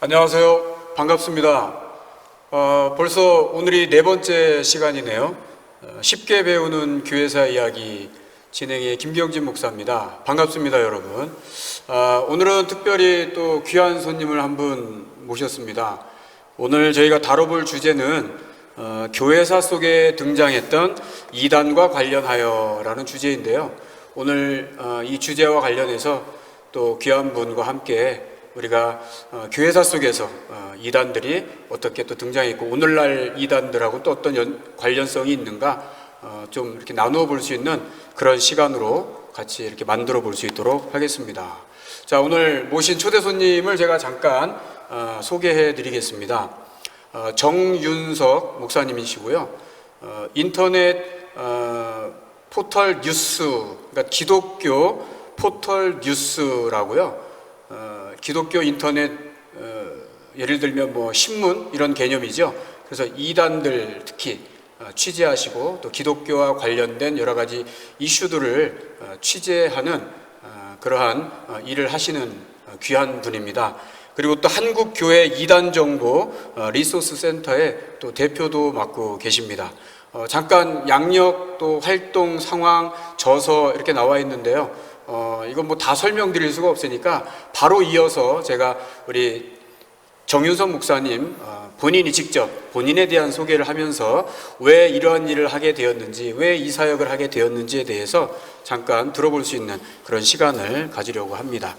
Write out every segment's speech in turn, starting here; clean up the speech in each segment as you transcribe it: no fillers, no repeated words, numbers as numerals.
안녕하세요. 반갑습니다. 벌써 오늘이 네 번째 시간이네요. 쉽게 배우는 교회사 이야기 진행의 김경진 목사입니다. 반갑습니다, 여러분. 오늘은 특별히 또 귀한 손님을 한 분 모셨습니다. 오늘 저희가 다뤄볼 주제는 교회사 속에 등장했던 이단과 관련하여라는 주제인데요. 오늘 이 주제와 관련해서 또 귀한 분과 함께 우리가 교회사 속에서 이단들이 어떻게 또 등장했고 오늘날 이단들하고 또 어떤 관련성이 있는가 좀 이렇게 나누어 볼 수 있는 그런 시간으로 같이 이렇게 만들어 볼 수 있도록 하겠습니다. 자, 오늘 모신 초대 손님을 제가 잠깐 소개해 드리겠습니다. 정윤석 목사님이시고요. 인터넷 포털 뉴스, 그러니까 기독교 포털 뉴스라고요. 기독교 인터넷 예를 들면 뭐 신문 이런 개념이죠. 그래서 이단들 특히 취재하시고 또 기독교와 관련된 여러 가지 이슈들을 취재하는 그러한 일을 하시는 귀한 분입니다. 그리고 또 한국교회 이단정보 리소스 센터의 또 대표도 맡고 계십니다. 잠깐 양력 또 활동 상황 저서 이렇게 나와 있는데요. 이건 뭐 다 설명드릴 수가 없으니까 바로 이어서 제가 우리 정윤석 목사님 본인이 직접 본인에 대한 소개를 하면서 왜 이러한 일을 하게 되었는지, 왜 이 사역을 하게 되었는지에 대해서 잠깐 들어볼 수 있는 그런 시간을 가지려고 합니다.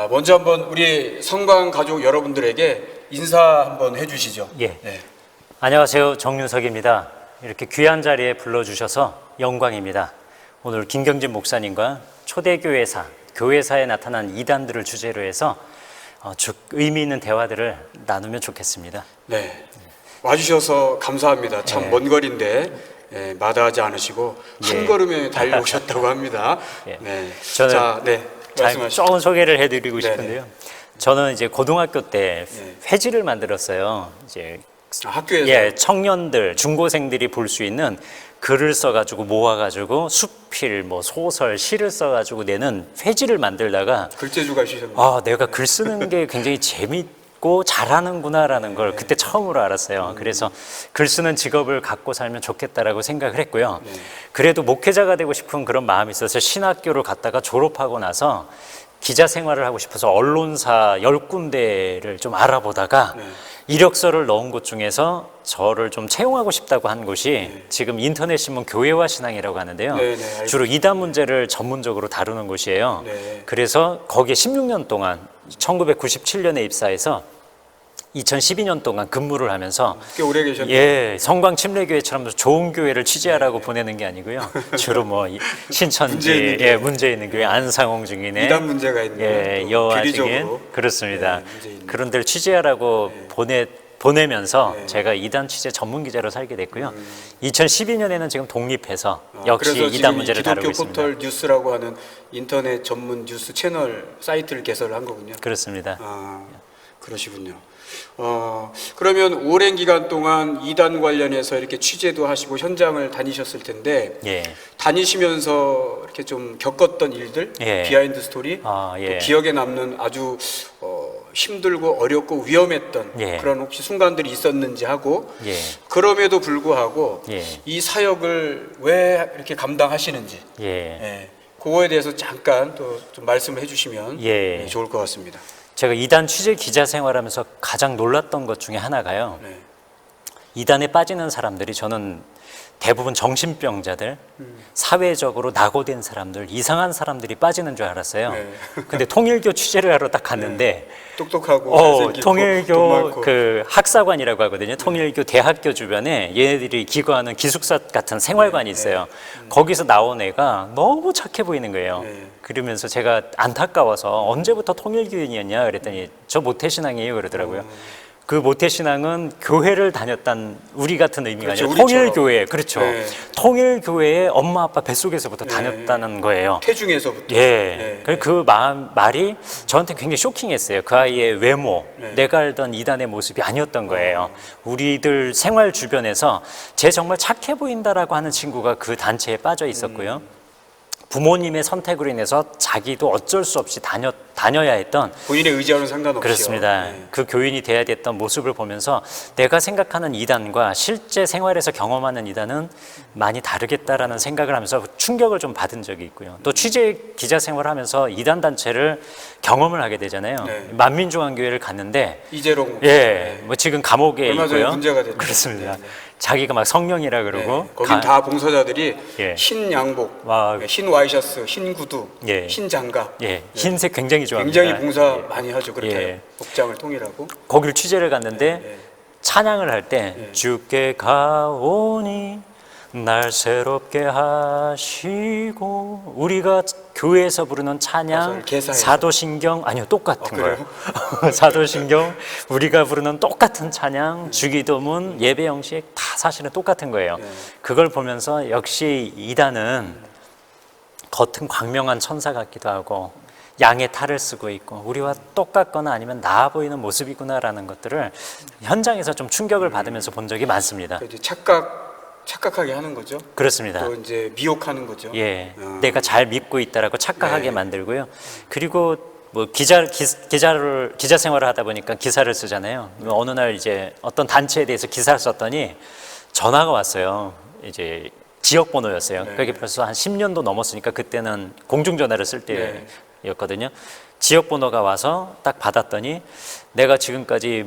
먼저 한번 우리 성광 가족 여러분들에게 인사 한번 해주시죠. 예. 네. 안녕하세요. 정윤석입니다. 이렇게 귀한 자리에 불러주셔서 영광입니다. 오늘 김경진 목사님과 초대교회사, 교회사에 나타난 이단들을 주제로 해서 의미 있는 대화들을 나누면 좋겠습니다. 네, 와주셔서 감사합니다. 참 먼 거리인데 마다하지 않으시고 한 걸음에 달려오셨다고 합니다. 네, 저는 조금 소개를 해드리고 싶은데요. 저는 이제 고등학교 때 회지를 만들었어요. 이제 학교에서 청년들, 중고생들이 볼 수 있는 글을 써가지고 모아가지고 수필, 뭐 소설, 시를 써가지고 내는 회지를 만들다가 글재주가 있으셨나요? 내가 글 쓰는 게 굉장히 재밌고 잘하는구나라는 걸 그때 처음으로 알았어요. 그래서 글 쓰는 직업을 갖고 살면 좋겠다라고 생각을 했고요. 그래도 목회자가 되고 싶은 그런 마음이 있어서 신학교를 갔다가 졸업하고 나서 기자 생활을 하고 싶어서 언론사 10군데를 좀 알아보다가 이력서를 넣은 곳 중에서 저를 좀 채용하고 싶다고 한 곳이 지금 인터넷 신문 교회와 신앙이라고 하는데요. 주로 이단 문제를 전문적으로 다루는 곳이에요. 그래서 거기에 16년 동안 1997년에 입사해서 2012년 동안 근무를 하면서 꽤 오래 계셨네요. 성광 침례교회처럼 좋은 교회를 취재하라고 보내는 게 아니고요. 주로 뭐 신천지, 문제 있는 교회, 안상홍 증인의 이단 문제가 있는 여호와 증인, 그렇습니다. 그런 데를 취재하라고 보내면서 제가 이단 취재 전문 기자로 살게 됐고요. 2012년에는 지금 독립해서 역시 이단 문제를 다루고 있습니다. 기독교 포털 뉴스라고 하는 인터넷 전문 뉴스 채널 사이트를 개설한 거군요. 그렇습니다. 그러시군요. 그러면 오랜 기간 동안 이단 관련해서 이렇게 취재도 하시고 현장을 다니셨을 텐데 다니시면서 이렇게 좀 겪었던 일들, 비하인드 스토리, 또 기억에 남는 아주 힘들고 어렵고 위험했던 그런 혹시 순간들이 있었는지 하고 그럼에도 불구하고 이 사역을 왜 이렇게 감당하시는지 그거에 대해서 잠깐 또 좀 말씀을 해주시면 좋을 것 같습니다. 제가 이단 취재 기자 생활하면서 가장 놀랐던 것 중에 하나가요. 이단에 빠지는 사람들이 저는 대부분 정신병자들, 사회적으로 낙오된 사람들, 이상한 사람들이 빠지는 줄 알았어요. 근데 통일교 취재를 하러 딱 갔는데 똑똑하고 통일교 그 학사관이라고 하거든요. 통일교 대학교 주변에 얘네들이 기거하는 기숙사 같은 생활관이 있어요. 거기서 나온 애가 너무 착해 보이는 거예요. 그러면서 제가 안타까워서 언제부터 통일교인이었냐 그랬더니 저 모태신앙이에요 그러더라고요. 그 모태신앙은 교회를 다녔단 우리 같은 의미가 아니라 통일교회, 통일교회에 엄마 아빠 뱃속에서부터 다녔다는 거예요. 태중에서부터. 그 말이 저한테 굉장히 쇼킹했어요. 그 아이의 외모, 내가 알던 이단의 모습이 아니었던 거예요. 우리들 생활 주변에서 쟤 정말 착해 보인다라고 하는 친구가 그 단체에 빠져 있었고요. 부모님의 선택으로 인해서 자기도 어쩔 수 없이 다녔던 다녀야 했던 본인의 의지와는 상관없이요. 그렇습니다. 네. 그 교인이 돼야 됐던 모습을 보면서 내가 생각하는 이단과 실제 생활에서 경험하는 이단은 많이 다르겠다라는 생각을 하면서 충격을 좀 받은 적이 있고요. 또 취재 기자 생활하면서 이단 단체를 경험을 하게 되잖아요. 네. 만민중앙교회를 갔는데 이재롱 예, 뭐 지금 감옥에 얼마 전에 있고요. 문제가 됐죠. 그렇습니다. 네, 네. 자기가 막 성령이라 그러고 네. 거긴 다 봉사자들이 예. 흰 양복, 와. 흰 와이셔츠, 흰 구두, 예. 흰 장갑. 예, 흰색 굉장히 좋아합니다. 굉장히 봉사 많이 하죠. 그렇게 예. 복장을 통일하고. 거기를 취재를 갔는데 네. 찬양을 할 때 주께 가오니 날 새롭게 하시고 우리가 교회에서 부르는 찬양 개사해서. 사도신경 아니요 똑같은 그래요? 거예요. 사도신경 우리가 부르는 똑같은 찬양 주기도문 예배 형식 다 사실은 똑같은 거예요. 그걸 보면서 역시 이단은 겉은 광명한 천사 같기도 하고 양의 탈을 쓰고 있고 우리와 똑같거나 아니면 나아 보이는 모습이구나라는 것들을 현장에서 좀 충격을 받으면서 본 적이 많습니다. 이제 착각하게 하는 거죠. 그렇습니다. 또 이제 미혹하는 거죠. 예, 내가 잘 믿고 있다라고 착각하게 네. 만들고요. 그리고 뭐 기자 생활을 하다 보니까 기사를 쓰잖아요. 어느 날 이제 어떤 단체에 대해서 기사를 썼더니 전화가 왔어요. 이제 지역 번호였어요. 네. 그게 벌써 한 10년도 넘었으니까 그때는 공중전화를 쓸 네. 때였거든요. 지역 번호가 와서 딱 받았더니 내가 지금까지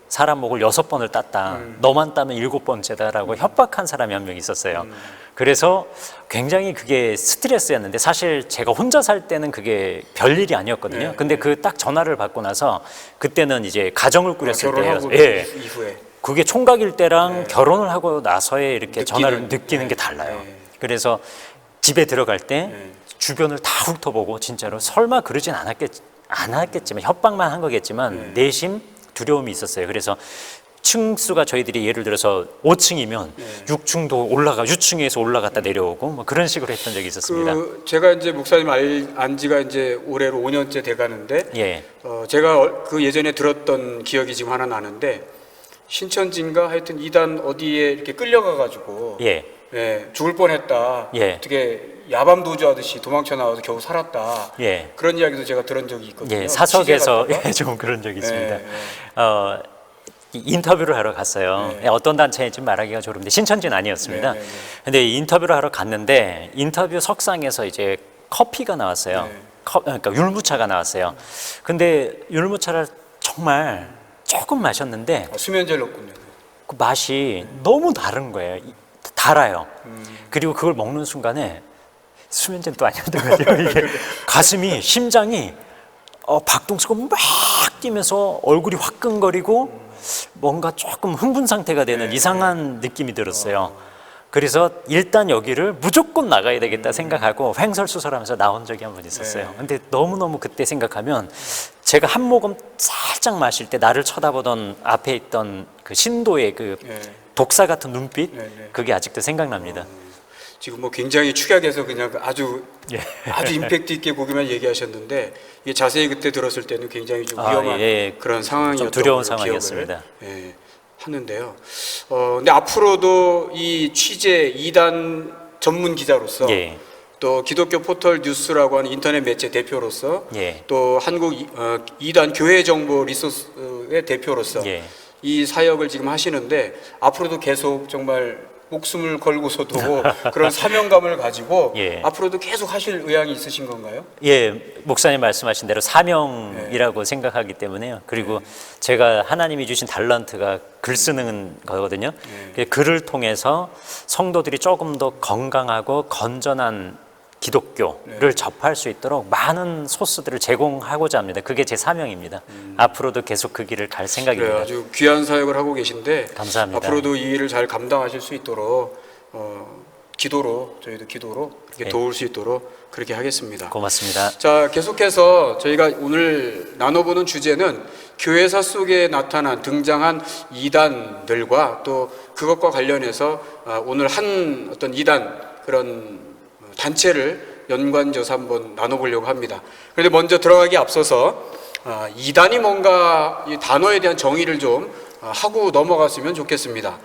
사람 목을 6번을 땄다. 너만 따면 7번째다라고 협박한 사람이 한 명 있었어요. 그래서 굉장히 그게 스트레스였는데 사실 제가 혼자 살 때는 그게 별일이 아니었거든요. 네. 근데 그 딱 전화를 받고 나서 그때는 이제 가정을 꾸렸을 결혼하고 때예요. 예. 이후에. 그게 총각일 때랑 결혼을 하고 나서의 이렇게 전화를 느끼는, 느끼는 게 달라요. 네. 그래서 집에 들어갈 때 네. 주변을 다 훑어보고 진짜로 설마 그러진 않았겠지만 협박만 한 거겠지만 내심 두려움이 있었어요. 그래서 층수가 저희들이 예를 들어서 5층이면 6층도 6층에서 올라갔다 내려오고 뭐 그런 식으로 했던 적이 있었습니다. 제가 이제 목사님 안 지가 이제 올해로 5년째 돼가는데 예, 제가 그 예전에 들었던 기억이 지금 하나 나는데 신천지인가 하여튼 이단 어디에 이렇게 끌려가가지고 예, 죽을 뻔했다. 예. 어떻게 야밤 도주하듯이 도망쳐 나와서 겨우 살았다. 예. 그런 이야기도 제가 들은 적이 있거든요. 예, 사석에서 취재 갔다가. 좀 그런 적이 있습니다. 네, 인터뷰를 하러 갔어요. 네. 어떤 단체인지 말하기가 좋은데 신천지는 아니었습니다. 네, 네, 네. 근데 인터뷰를 하러 갔는데 인터뷰 석상에서 이제 커피가 나왔어요. 네. 그러니까 율무차가 나왔어요. 근데 율무차를 정말 조금 마셨는데 수면제를 넣었군요. 그 맛이 너무 다른 거예요. 달아요. 그리고 그걸 먹는 순간에 수면제는 또 아니었던 거죠. 이게 가슴이 심장이 박동수가 막 뛰면서 얼굴이 화끈거리고 뭔가 조금 흥분 상태가 되는 이상한 느낌이 들었어요. 그래서 일단 여기를 무조건 나가야 되겠다 생각하고 횡설수설하면서 나온 적이 한 번 있었어요. 근데 너무너무 그때 생각하면 제가 한 모금 살짝 마실 때 나를 쳐다보던 앞에 있던 그 신도의 그 독사 같은 눈빛 그게 아직도 생각납니다. 지금 뭐 굉장히 축약해서 그냥 아주 임팩트 있게 보기만 얘기하셨는데 이게 자세히 그때 들었을 때는 굉장히 좀 위험한 그런 상황이었던 좀 두려운 걸로 상황이었습니다. 기억을, 하는데요. 근데 앞으로도 이 취재 2단 전문 기자로서 또 기독교 포털 뉴스라고 하는 인터넷 매체 대표로서 또 한국 2단 교회 정보 리소스의 대표로서 이 사역을 지금 하시는데 앞으로도 계속 정말 목숨을 걸고서도 그런 사명감을 가지고 앞으로도 계속 하실 의향이 있으신 건가요? 예, 목사님 말씀하신 대로 사명이라고 생각하기 때문에요. 그리고 제가 하나님이 주신 달란트가 글 쓰는 거거든요. 글을 통해서 성도들이 조금 더 건강하고 건전한 기독교를 접할 수 있도록 많은 소스들을 제공하고자 합니다. 그게 제 사명입니다. 앞으로도 계속 그 길을 갈 생각입니다. 그래요. 아주 귀한 사역을 하고 계신데 감사합니다. 앞으로도 이 일을 잘 감당하실 수 있도록 저희도 기도로 그렇게 도울 수 있도록 그렇게 하겠습니다. 고맙습니다. 자, 계속해서 저희가 오늘 나눠보는 주제는 교회사 속에 등장한 이단들과 또 그것과 관련해서 오늘 한 어떤 이단 그런 단체를 연관져서 한번 나눠보려고 합니다. 그런데 먼저 들어가기 앞서서 이단이 뭔가 이 단어에 대한 정의를 좀 하고 넘어갔으면 좋겠습니다.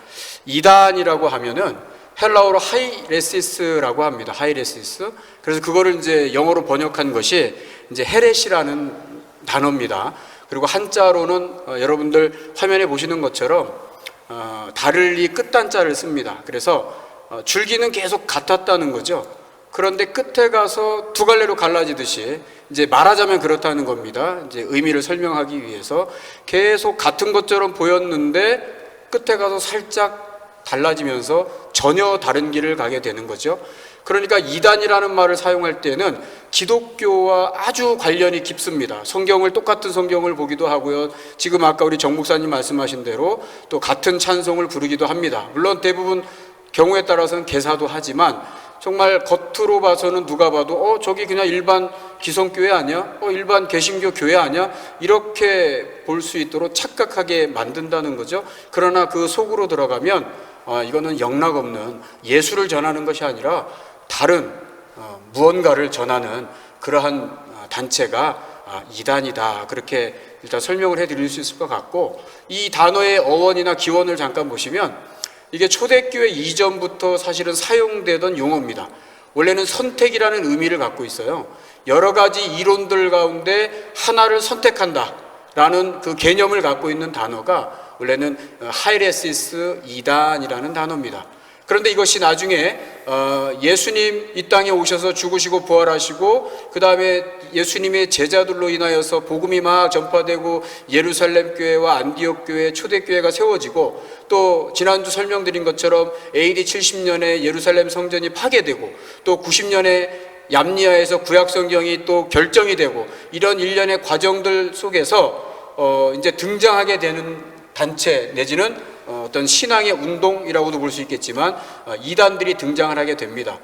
이단이라고 하면은 헬라어로 하이레시스라고 합니다. 하이레시스. 그래서 그거를 이제 영어로 번역한 것이 이제 헤렛이라는 단어입니다. 그리고 한자로는 여러분들 화면에 보시는 것처럼 다를리 끝단자를 씁니다. 그래서 줄기는 계속 같았다는 거죠. 그런데 끝에 가서 두 갈래로 갈라지듯이 이제 말하자면 그렇다는 겁니다. 이제 의미를 설명하기 위해서 계속 같은 것처럼 보였는데 끝에 가서 살짝 달라지면서 전혀 다른 길을 가게 되는 거죠. 그러니까 이단이라는 말을 사용할 때는 기독교와 아주 관련이 깊습니다. 성경을 똑같은 성경을 보기도 하고요. 지금 아까 우리 정 목사님 말씀하신 대로 또 같은 찬송을 부르기도 합니다. 물론 대부분 경우에 따라서는 개사도 하지만 정말 겉으로 봐서는 누가 봐도 저기 그냥 일반 기성교회 아니야? 일반 개신교 교회 아니야? 이렇게 볼 수 있도록 착각하게 만든다는 거죠. 그러나 그 속으로 들어가면 이거는 영락없는 예수를 전하는 것이 아니라 다른 무언가를 전하는 그러한 단체가 이단이다. 그렇게 일단 설명을 해드릴 수 있을 것 같고, 이 단어의 어원이나 기원을 잠깐 보시면 이게 초대교회 이전부터 사실은 사용되던 용어입니다. 원래는 선택이라는 의미를 갖고 있어요. 여러 가지 이론들 가운데 하나를 선택한다라는 그 개념을 갖고 있는 단어가 원래는 하이레시스 이단이라는 단어입니다. 그런데 이것이 나중에 예수님 이 땅에 오셔서 죽으시고 부활하시고 그 다음에 예수님의 제자들로 인하여서 복음이 막 전파되고 예루살렘 교회와 안디옥 교회, 초대교회가 세워지고, 또 지난주 설명드린 것처럼 AD 70년에 예루살렘 성전이 파괴되고 또 90년에 얌리아에서 구약 성경이 또 결정이 되고, 이런 일련의 과정들 속에서 이제 등장하게 되는 단체 내지는 어떤 신앙의 운동이라고도 볼 수 있겠지만 이단들이 등장을 하게 됩니다.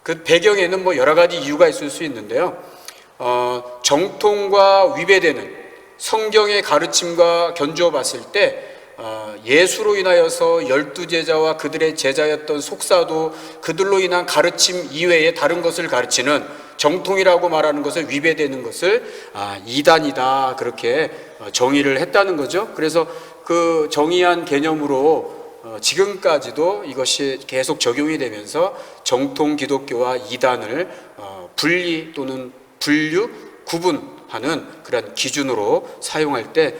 그 배경에는 뭐 여러 가지 이유가 있을 수 있는데요. 정통과 위배되는 성경의 가르침과 견주어 봤을 때 예수로 인하여서 12제자와 그들의 제자였던 속사도 그들로 인한 가르침 이외에 다른 것을 가르치는 정통이라고 말하는 것을 위배되는 것을 이단이다, 그렇게 정의를 했다는 거죠. 그래서 그 정의한 개념으로 지금까지도 이것이 계속 적용이 되면서 정통 기독교와 이단을 분리 또는 분류, 구분하는 그런 기준으로 사용할 때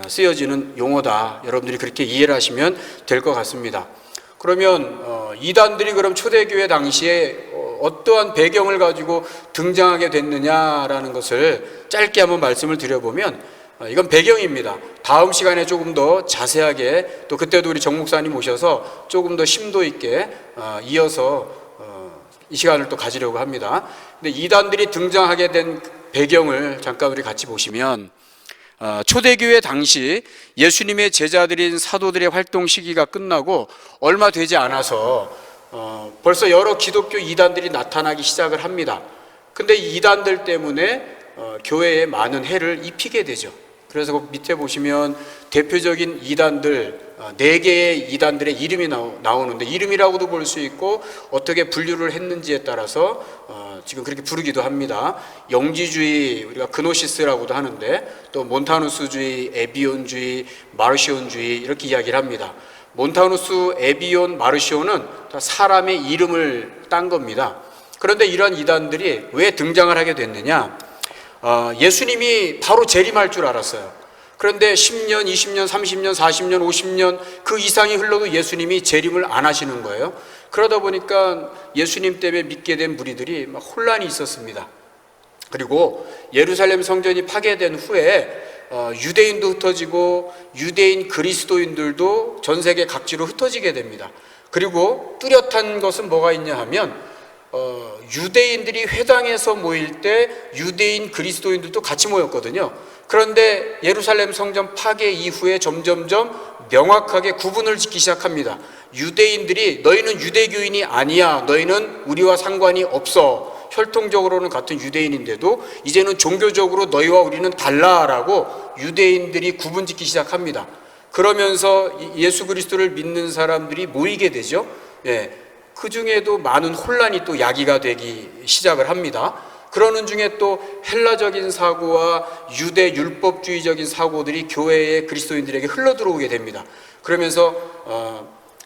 쓰여지는 용어다. 여러분들이 그렇게 이해를 하시면 될 것 같습니다. 그러면 이단들이 그럼 초대교회 당시에 어떠한 배경을 가지고 등장하게 됐느냐라는 것을 짧게 한번 말씀을 드려보면, 이건 배경입니다. 다음 시간에 조금 더 자세하게, 또 그때도 우리 정 목사님 오셔서 조금 더 심도 있게 이어서 이 시간을 또 가지려고 합니다. 근데 이단들이 등장하게 된 배경을 잠깐 우리 같이 보시면, 초대교회 당시 예수님의 제자들인 사도들의 활동 시기가 끝나고 얼마 되지 않아서 벌써 여러 기독교 이단들이 나타나기 시작을 합니다. 근데 이 이단들 때문에 교회에 많은 해를 입히게 되죠. 그래서 그 밑에 보시면 대표적인 이단들 4개의 이단들의 이름이 나오는데, 이름이라고도 볼 수 있고 어떻게 분류를 했는지에 따라서 지금 그렇게 부르기도 합니다. 영지주의, 우리가 그노시스라고도 하는데, 또 몬타누스주의, 에비온주의, 마르시온주의, 이렇게 이야기를 합니다. 몬타누스, 에비온, 마르시온은 다 사람의 이름을 딴 겁니다. 그런데 이러한 이단들이 왜 등장을 하게 됐느냐? 예수님이 바로 재림할 줄 알았어요. 그런데 10년, 20년, 30년, 40년, 50년 그 이상이 흘러도 예수님이 재림을 안 하시는 거예요. 그러다 보니까 예수님 때문에 믿게 된 무리들이 막 혼란이 있었습니다. 그리고 예루살렘 성전이 파괴된 후에 유대인도 흩어지고 유대인 그리스도인들도 전 세계 각지로 흩어지게 됩니다. 그리고 뚜렷한 것은 뭐가 있냐 하면 유대인들이 회당에서 모일 때 유대인 그리스도인들도 같이 모였거든요. 그런데 예루살렘 성전 파괴 이후에 점점점 명확하게 구분을 짓기 시작합니다. 유대인들이 너희는 유대교인이 아니야, 너희는 우리와 상관이 없어, 혈통적으로는 같은 유대인인데도 이제는 종교적으로 너희와 우리는 달라라고 유대인들이 구분 짓기 시작합니다. 그러면서 예수 그리스도를 믿는 사람들이 모이게 되죠. 그 중에도 많은 혼란이 또 야기가 되기 시작을 합니다. 그러는 중에 또 헬라적인 사고와 유대 율법주의적인 사고들이 교회의 그리스도인들에게 흘러들어오게 됩니다. 그러면서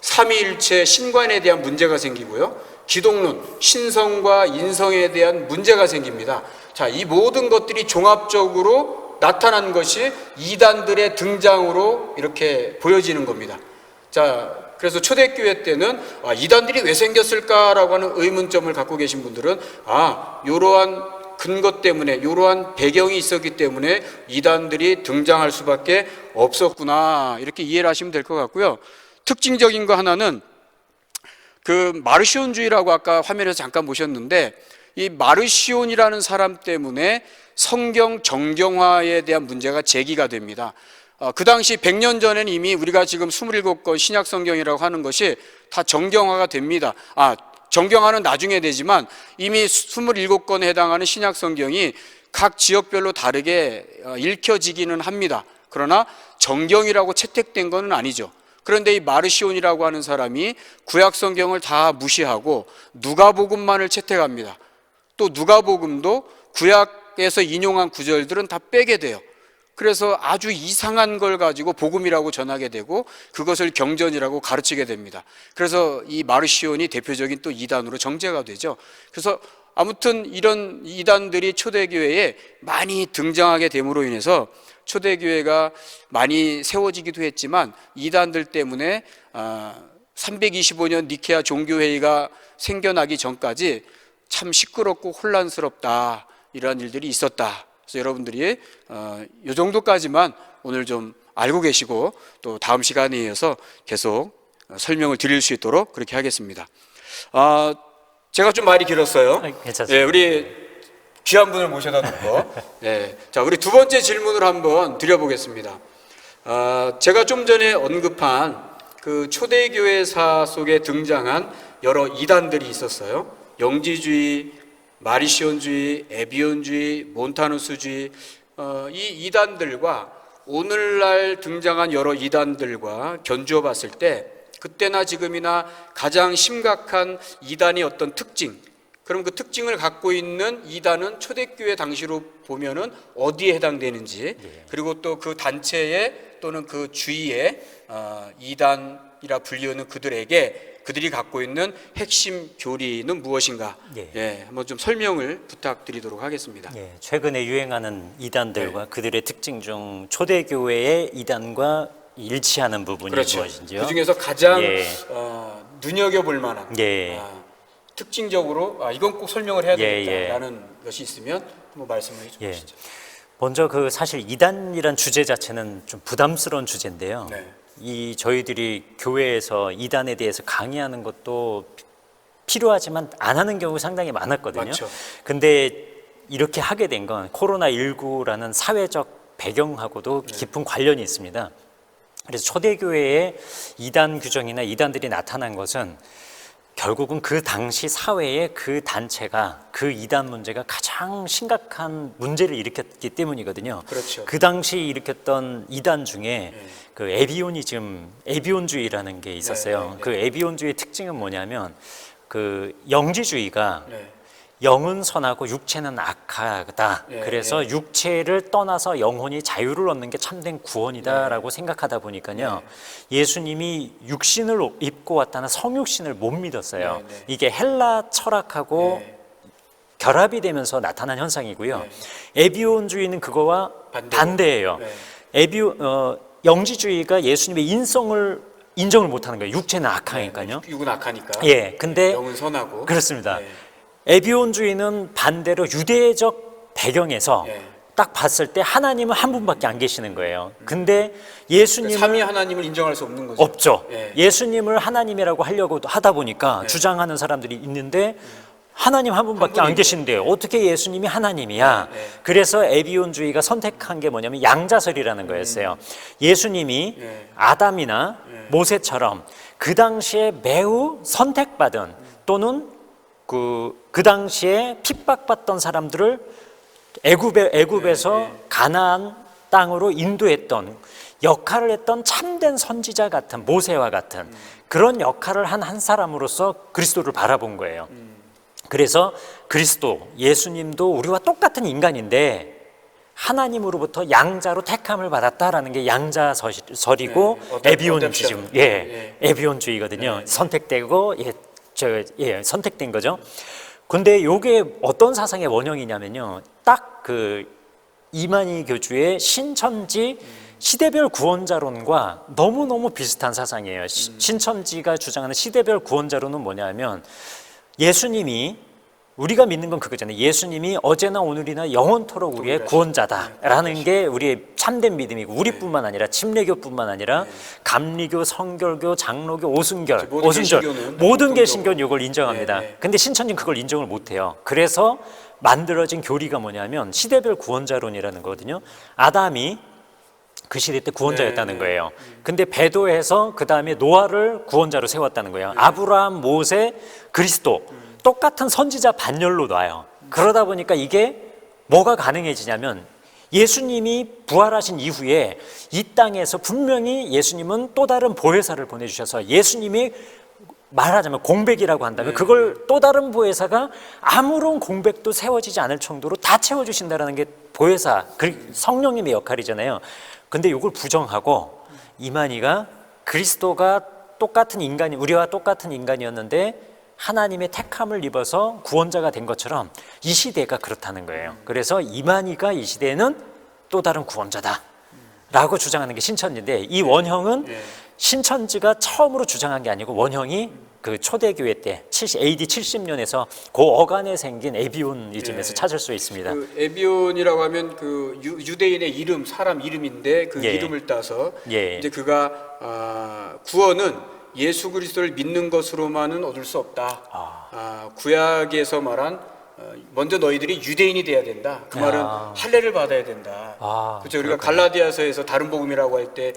삼위일체 신관에 대한 문제가 생기고요. 기독론, 신성과 인성에 대한 문제가 생깁니다. 자, 이 모든 것들이 종합적으로 나타난 것이 이단들의 등장으로 이렇게 보여지는 겁니다. 자, 그래서 초대교회 때는 이단들이 왜 생겼을까라고 하는 의문점을 갖고 계신 분들은 이러한 근거 때문에, 이러한 배경이 있었기 때문에 이단들이 등장할 수밖에 없었구나, 이렇게 이해를 하시면 될 것 같고요. 특징적인 거 하나는 그 마르시온주의라고 아까 화면에서 잠깐 보셨는데, 이 마르시온이라는 사람 때문에 성경 정경화에 대한 문제가 제기가 됩니다. 그 당시 100년 전에는 이미 우리가 지금 27권 신약 성경이라고 하는 것이 다 정경화가 됩니다. 정경화는 나중에 되지만 이미 27권에 해당하는 신약 성경이 각 지역별로 다르게 읽혀지기는 합니다. 그러나 정경이라고 채택된 것은 아니죠. 그런데 이 마르시온이라고 하는 사람이 구약 성경을 다 무시하고 누가복음만을 채택합니다. 또 누가복음도 구약에서 인용한 구절들은 다 빼게 돼요. 그래서 아주 이상한 걸 가지고 복음이라고 전하게 되고 그것을 경전이라고 가르치게 됩니다. 그래서 이 마르시온이 대표적인 또 이단으로 정죄가 되죠. 그래서 아무튼 이런 이단들이 초대교회에 많이 등장하게 됨으로 인해서 초대교회가 많이 세워지기도 했지만 이단들 때문에 325년 니케아 종교회의가 생겨나기 전까지 참 시끄럽고 혼란스럽다, 이러한 일들이 있었다. 그래서 여러분들이 이 정도까지만 오늘 좀 알고 계시고 또 다음 시간에 이어서 계속 설명을 드릴 수 있도록 그렇게 하겠습니다. 제가 좀 말이 길었어요. 괜찮습니다. 네, 우리 귀한 분을 모셔다 놓고 네, 자, 우리 두 번째 질문을 한번 드려보겠습니다. 제가 좀 전에 언급한 그 초대교회사 속에 등장한 여러 이단들이 있었어요. 영지주의, 마리시온주의, 에비온주의, 몬타누스주의, 이 이단들과 오늘날 등장한 여러 이단들과 견주어 봤을 때 그때나 지금이나 가장 심각한 이단의 어떤 특징, 그럼 그 특징을 갖고 있는 이단은 초대교회 당시로 보면은 어디에 해당되는지, 그리고 또 그 단체에 또는 그 주위에 이단이라 불리우는 그들이 갖고 있는 핵심 교리는 무엇인가? 한번 좀 설명을 부탁드리도록 하겠습니다. 최근에 유행하는 이단들과 그들의 특징 중 초대교회의 이단과 일치하는 부분이 무엇인지요? 그 중에서 가장 눈여겨볼 만한 특징적으로 이건 꼭 설명을 해야 되겠다라는 것이 있으면 한번 말씀을 해주시죠. 먼저 사실 이단이란 주제 자체는 좀 부담스러운 주제인데요. 이 저희들이 교회에서 이단에 대해서 강의하는 것도 필요하지만 안 하는 경우가 상당히 많았거든요. 맞죠. 근데 이렇게 하게 된 건 코로나19라는 사회적 배경하고도 깊은 관련이 있습니다. 그래서 초대교회의 이단 규정이나 이단들이 나타난 것은 결국은 그 당시 사회에 그 단체가, 그 이단 문제가 가장 심각한 문제를 일으켰기 때문이거든요. 그렇죠. 그 당시 일으켰던 이단 중에 그 에비온주의라는 게 있었어요. 그 에비온주의의 특징은 뭐냐면 그 영지주의가 영은 선하고 육체는 악하다. 그래서 육체를 떠나서 영혼이 자유를 얻는 게 참된 구원이다라고 생각하다 보니까요. 예수님이 육신을 입고 왔다는 성육신을 못 믿었어요. 이게 헬라 철학하고 결합이 되면서 나타난 현상이고요. 에비온주의는 그거와 반대예요. 영지주의가 예수님의 인성을 인정을 못하는 거예요. 육체는 악하니까요. 육은 악하니까. 근데 영은 선하고. 그렇습니다. 에비온주의는 반대로 유대적 배경에서 딱 봤을 때 하나님은 한 분밖에 안 계시는 거예요. 근데 예수님은 삼위 하나님을 인정할 수 없는 거죠. 없죠. 예수님을 하나님이라고 하려고 하다 보니까 주장하는 사람들이 있는데 하나님 한 분밖에 안 계신데요. 어떻게 예수님이 하나님이야? 그래서 에비온주의가 선택한 게 뭐냐면 양자설이라는 거였어요. 예수님이 아담이나 모세처럼 그 당시에 매우 선택받은 또는 그 당시에 핍박받던 사람들을 애굽에서 가나안 땅으로 인도했던 역할을 했던 참된 선지자 같은 모세와 같은 그런 역할을 한 사람으로서 그리스도를 바라본 거예요. 그래서 그리스도 예수님도 우리와 똑같은 인간인데 하나님으로부터 양자로 택함을 받았다라는 게 양자설이고 네, 에비온주의, 예. 에비온주의거든요. 네. 선택되고 선택된 거죠. 근데 요게 어떤 사상의 원형이냐면요, 딱 그 이만희 교주의 신천지 시대별 구원자론과 너무너무 비슷한 사상이에요. 신천지가 주장하는 시대별 구원자론은 뭐냐면, 예수님이, 우리가 믿는 건 그거잖아요. 예수님이 어제나 오늘이나 영원토록 우리의 구원자다라는 게 우리의 참된 믿음이고, 우리뿐만 아니라 침례교뿐만 아니라 감리교, 성결교, 장로교, 오순절, 모든 개신교는 이걸 인정합니다. 근데 신천지는 그걸 인정을 못해요. 그래서 만들어진 교리가 뭐냐면 시대별 구원자론이라는 거거든요. 아담이 그 시대 때 구원자였다는 거예요. 근데 배도해서 그 다음에 노아를 구원자로 세웠다는 거예요. 아브라함, 모세, 그리스도 똑같은 선지자 반열로 놔요. 그러다 보니까 이게 뭐가 가능해지냐면, 예수님이 부활하신 이후에 이 땅에서 분명히 예수님은 또 다른 보혜사를 보내주셔서, 예수님이 말하자면 공백이라고 한다면 그걸 또 다른 보혜사가 아무런 공백도 세워지지 않을 정도로 다 채워주신다는 게 보혜사, 성령님의 역할이잖아요. 근데 이걸 부정하고 이만희가 그리스도가 똑같은 인간이, 우리와 똑같은 인간이었는데 하나님의 택함을 입어서 구원자가 된 것처럼 이 시대가 그렇다는 거예요. 그래서 이만희가 이 시대에는 또 다른 구원자다 라고 주장하는 게 신천지인데, 이 원형은 신천지가 처음으로 주장한 게 아니고 원형이 그 초대교회 때 AD 70년에서 그 어간에 생긴 에비온이즘에서 찾을 수 있습니다. 그 에비온이라고 하면 그 유대인의 이름, 사람 이름인데 그 이름을 따서 이제 그가 구원은 예수 그리스도를 믿는 것으로만은 얻을 수 없다. 구약에서 말한 먼저 너희들이 유대인이 돼야 된다. 그 말은 할례를 받아야 된다. 그렇죠. 우리가 갈라디아서에서 다른 복음이라고 할 때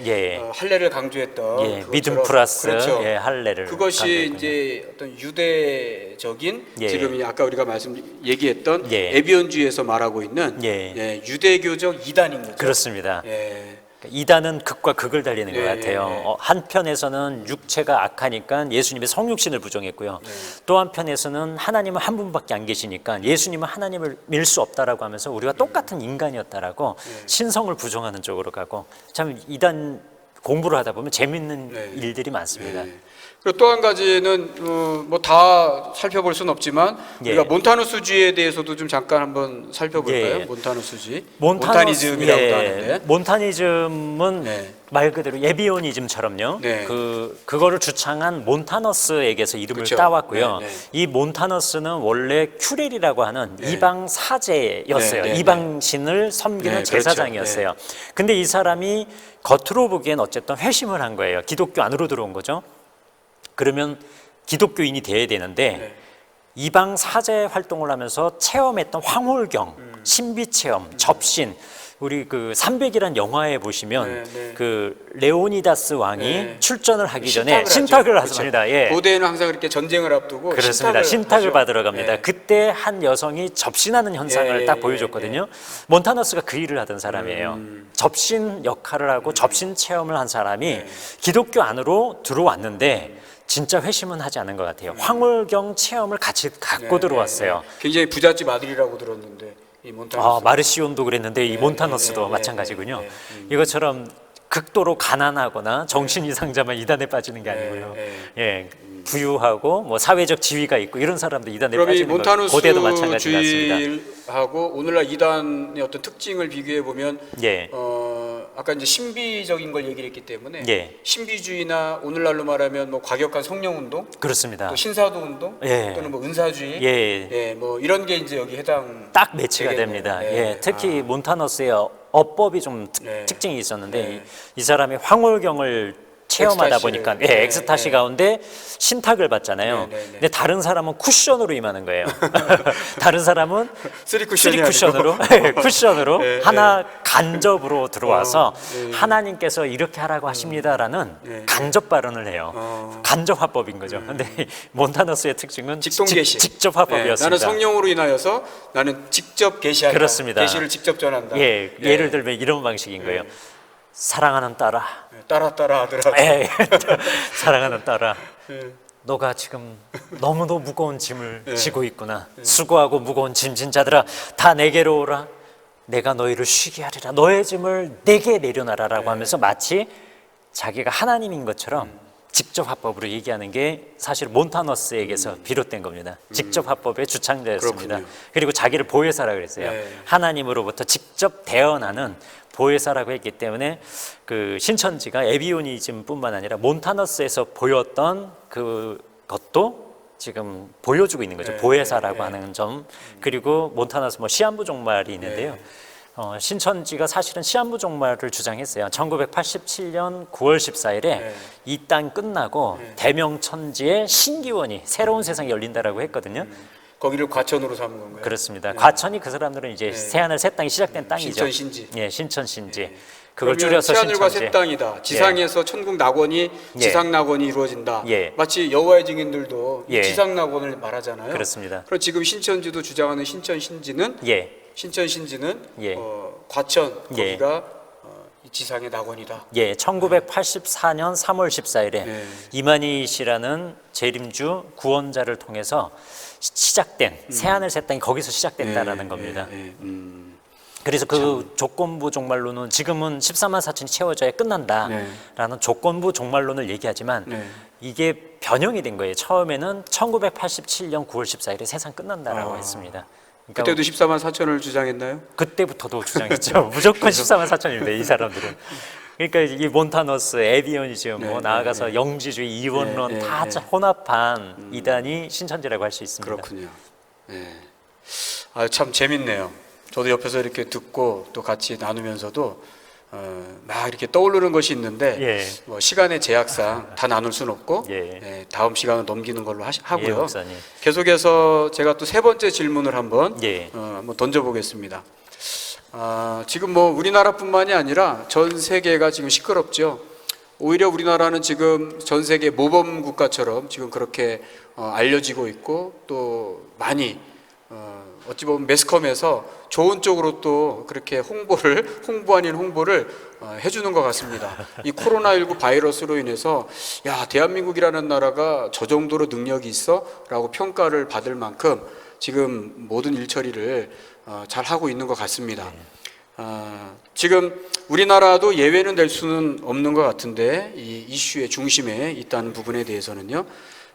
할례를 강조했던 믿음 플러스 할례를. 그것이 강조했군요. 이제 어떤 유대적인 지금 아까 우리가 얘기했던 에비온주의에서 말하고 있는 유대교적 이단인 거죠. 그렇습니다. 이단은 극과 극을 달리는 것 같아요. 한편에서는 육체가 악하니까 예수님의 성육신을 부정했고요. 또 한편에서는 하나님은 한 분밖에 안 계시니까 예수님은 하나님을 밀 수 없다라고 하면서 우리가 똑같은 인간이었다라고 신성을 부정하는 쪽으로 가고, 참 이단 공부를 하다 보면 재밌는 일들이 많습니다. 그리고 또 한 가지는 뭐 다 살펴볼 수는 없지만 우리가 몬타누스주의에 대해서도 좀 잠깐 한번 살펴볼까요? 몬타누스주의, 몬타니즘이라고도 하는데, 몬타니즘은 말 그대로 에비오니즘처럼요. 그거를 주창한 몬타너스에게서 이름을 따왔고요. 이 몬타너스는 원래 큐렐이라고 하는 이방 사제였어요. 이방신을 섬기는 제사장이었어요. 근데 이 사람이 겉으로 보기엔 어쨌든 회심을 한 거예요. 기독교 안으로 들어온 거죠. 그러면 기독교인이 돼야 되는데 이방 사제 활동을 하면서 체험했던 황홀경, 신비 체험, 접신, 우리 그 300이라는 영화에 보시면 그 레오니다스 왕이 출전을 하기 전에 신탁을 하십니다. 고대에는 항상 그렇게 전쟁을 앞두고 그렇습니다. 신탁을 받으러 갑니다. 그때 한 여성이 접신하는 현상을 딱 보여줬거든요. 몬타너스가 그 일을 하던 사람이에요. 접신 역할을 하고 접신 체험을 한 사람이 기독교 안으로 들어왔는데 진짜 회심은 하지 않은 것 같아요. 황홀경 체험을 같이 갖고 들어왔어요. 굉장히 부잣집 아들이라고 들었는데 이 몬타너스. 마르시온도 그랬는데 이 몬타너스도 마찬가지군요. 이것처럼 극도로 가난하거나 정신 이상자만 이단에 빠지는 게 아니고요. 부유하고 뭐 사회적 지위가 있고 이런 사람도 이단에 빠지는 거, 고대도 마찬가지 같습니다. 하고 오늘날 이단의 어떤 특징을 비교해 보면 아까 이제 신비적인 걸 얘기를 했기 때문에 신비주의나 오늘날로 말하면 뭐 과격한 성령 운동, 그렇습니다. 또 신사도 운동, 또는 뭐 은사주의, 뭐 이런 게 이제 여기 해당 딱 매치가 됩니다. 특히 몬타너스의 어법이 좀 특징이 있었는데 이 사람이 황홀경을 체험하다 보니까 엑스타시 가운데 신탁을 받잖아요. 근데 다른 사람은 쿠션으로 임하는 거예요. 다른 사람은 3쿠션으로 쿠션으로 하나 간접으로 들어와서 하나님께서 이렇게 하라고 하십니다라는 간접 발언을 해요. 간접 화법인 거죠. 근데 몬타너스의 특징은 직접 화법이었습니다. 나는 성령으로 인하여서 나는 직접 계시한다. 그렇습니다. 계시를 직접 전한다. 예를 들면 이런 방식인 거예요. 사랑하는 딸아, 따라 아들아. 사랑하는 딸아, 너가 지금 너무도 무거운 짐을 지고 있구나. 수고하고 무거운 짐진 자들아, 다 내게로 오라. 내가 너희를 쉬게 하리라. 너의 짐을 내게 내려놔라라고 하면서 마치 자기가 하나님인 것처럼 직접 화법으로 얘기하는 게 사실 몬타너스에게서 비롯된 겁니다. 직접 화법의 주창자였습니다. 그렇군요. 그리고 자기를 보혜사라고 그랬어요. 하나님으로부터 직접 대언하는 보혜사라고 했기 때문에 그 신천지가 에비오니즘뿐만 아니라 몬타너스에서 보였던 그것도 지금 보여주고 있는 거죠. 보혜사라고 하는 점. 그리고 몬타너스 뭐 시한부 종말이 있는데요. 신천지가 사실은 시한부 종말을 주장했어요. 1987년 9월 14일에 이 땅 끝나고 대명천지의 신기원이 새로운 세상이 열린다라고 했거든요. 거기를 과천으로 삼은 건가요? 그렇습니다. 과천이 그 사람들은 이제 새하늘 새 땅이 시작된 땅이죠. 신천신지. 예, 신천신지. 그걸 그러면 줄여서 새하늘과 신천지. 새 땅이다. 지상에서 천국 낙원이 지상 낙원이 이루어진다. 마치 여호와의 증인들도 이 지상 낙원을 말하잖아요. 그렇습니다. 그럼 지금 신천지도 주장하는 신천신지는 신천신지는 과천 거기가 이 지상의 낙원이다. 1984년 3월 14일에 이만희 씨라는 재림주 구원자를 통해서 시작된 새하늘 새 땅이 거기서 시작됐다라는 겁니다. 그래서 그 조건부 종말론은 지금은 14만 4천이 채워져야 끝난다라는 조건부 종말론을 얘기하지만 이게 변형이 된 거예요. 처음에는 1987년 9월 14일에 세상 끝난다라고 했습니다. 그러니까 그때도 14만 4천을 주장했나요? 그때부터도 주장했죠. 무조건 14만 4천입니다. 이 사람들은. 그러니까 이 몬타너스, 에비오니즘, 뭐 나아가서 영지주의, 이원론 다 혼합한 이단이 신천지라고 할 수 있습니다. 그렇군요. 참 재밌네요. 저도 옆에서 이렇게 듣고 또 같이 나누면서도 막 이렇게 떠오르는 것이 있는데 뭐 시간의 제약상 다 나눌 수는 없고 다음 시간은 넘기는 걸로 하고요. 계속해서 제가 또 세 번째 질문을 한번 던져보겠습니다. 지금 뭐 우리나라뿐만이 아니라 전 세계가 지금 시끄럽죠. 오히려 우리나라는 지금 전 세계 모범 국가처럼 지금 그렇게 알려지고 있고 또 많이 어찌 보면 매스컴에서 좋은 쪽으로 또 그렇게 홍보 아닌 홍보를 해주는 것 같습니다. 이 코로나19 바이러스로 인해서 야, 대한민국이라는 나라가 저 정도로 능력이 있어? 라고 평가를 받을 만큼 지금 모든 일처리를 잘 하고 있는 것 같습니다. 지금 우리나라도 예외는 될 수는 없는 것 같은데 이 이슈의 중심에 있다는 부분에 대해서는요.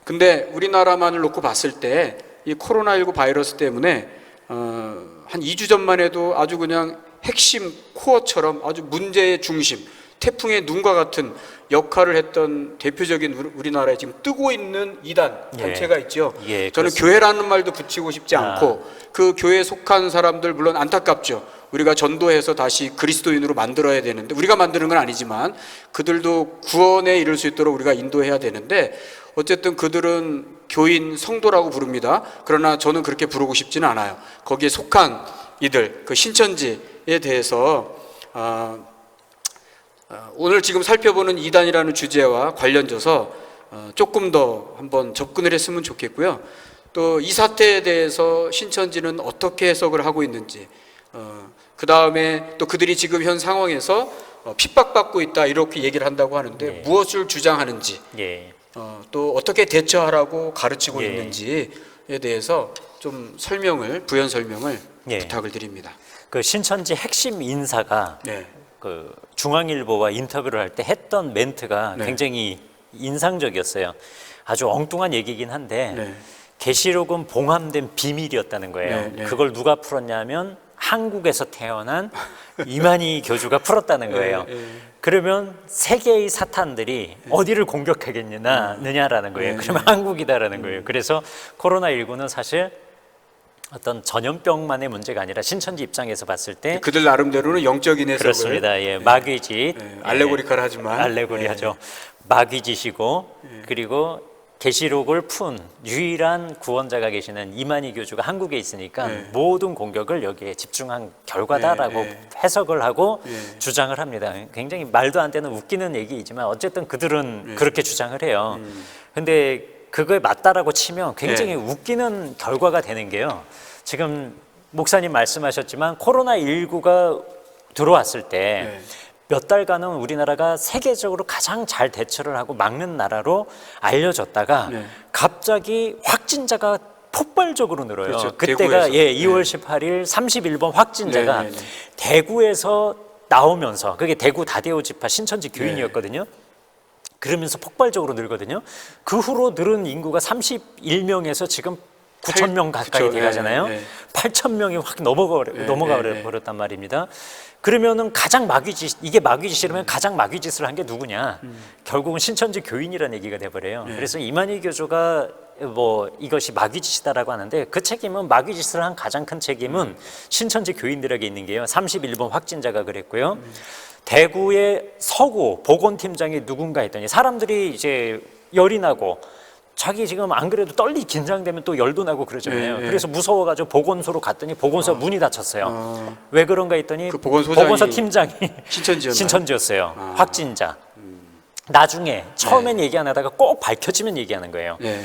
근데 우리나라만을 놓고 봤을 때 이 코로나19 바이러스 때문에 한 2주 전만 해도 아주 그냥 핵심 코어처럼 아주 문제의 중심, 태풍의 눈과 같은 역할을 했던 대표적인 우리나라에 지금 뜨고 있는 이단 단체가 있죠. 저는 그렇습니다. 교회라는 말도 붙이고 싶지 않고 그 교회에 속한 사람들 물론 안타깝죠. 우리가 전도해서 다시 그리스도인으로 만들어야 되는데 우리가 만드는 건 아니지만 그들도 구원에 이를 수 있도록 우리가 인도해야 되는데 어쨌든 그들은 교인, 성도라고 부릅니다. 그러나 저는 그렇게 부르고 싶지는 않아요. 거기에 속한 이들, 그 신천지에 대해서 오늘 지금 살펴보는 이단이라는 주제와 관련져서 조금 더 한번 접근을 했으면 좋겠고요. 또 이 사태에 대해서 신천지는 어떻게 해석을 하고 있는지, 그 다음에 또 그들이 지금 현 상황에서 핍박받고 있다 이렇게 얘기를 한다고 하는데 무엇을 주장하는지, 또 어떻게 대처하라고 가르치고 있는지에 대해서 좀 부연 설명을 부탁을 드립니다. 그 신천지 핵심 인사가 그 중앙일보와 인터뷰를 할 때 했던 멘트가 굉장히 인상적이었어요. 아주 엉뚱한 얘기긴 한데 계시록은 봉함된 비밀이었다는 거예요. 그걸 누가 풀었냐면 한국에서 태어난 이만희 교주가 풀었다는 거예요. 그러면 세계의 사탄들이 어디를 공격하겠느냐라는 거예요. 그러면 한국이다라는 거예요. 그래서 코로나19는 사실 어떤 전염병만의 문제가 아니라 신천지 입장에서 봤을 때 그들 나름대로는 영적인 해석을 그렇습니다. 마귀짓, 알레고리컬하지만 알레고리하죠. 마귀짓이고 그리고 계시록을 푼 유일한 구원자가 계시는 이만희 교주가 한국에 있으니까 모든 공격을 여기에 집중한 결과다라고 해석을 하고 주장을 합니다. 굉장히 말도 안 되는 웃기는 얘기이지만 어쨌든 그들은 그렇게 주장을 해요. 근데 그거에 맞다라고 치면 굉장히 웃기는 결과가 되는 게요. 지금 목사님 말씀하셨지만 코로나19가 들어왔을 때 몇 달간은 우리나라가 세계적으로 가장 잘 대처를 하고 막는 나라로 알려졌다가 갑자기 확진자가 폭발적으로 늘어요. 그렇죠. 그때가 대구에서. 2월 18일 31번 확진자가 네, 네, 네. 대구에서 나오면서 그게 대구 다대오 지파 신천지 교인이었거든요. 그러면서 폭발적으로 늘거든요. 그 후로 늘은 인구가 31명에서 지금 9천 명 가까이 그쵸. 돼가잖아요. 네, 네. 8천 명이 확 넘어가 네. 버렸단 말입니다. 그러면은 가장 마귀짓, 이게 마귀짓이라면 가장 마귀짓을 한 게 누구냐? 결국은 신천지 교인이라는 얘기가 돼버려요. 그래서 이만희 교주가 뭐 이것이 마귀짓이다라고 하는데 그 책임은 마귀짓을 한 가장 큰 책임은 신천지 교인들에게 있는 게요. 31번 확진자가 그랬고요. 대구의 서구 보건팀장이 누군가 했더니 사람들이 이제 열이 나고 자기 지금 안 그래도 떨리 긴장되면 또 열도 나고 그러잖아요. 네. 그래서 무서워가지고 보건소로 갔더니 보건소 문이 닫혔어요. 왜 그런가 했더니 그 보건소장이 보건소 팀장이 신천지였나요? 신천지였어요. 확진자. 나중에 처음엔 얘기 안 하다가 꼭 밝혀지면 얘기하는 거예요. 네.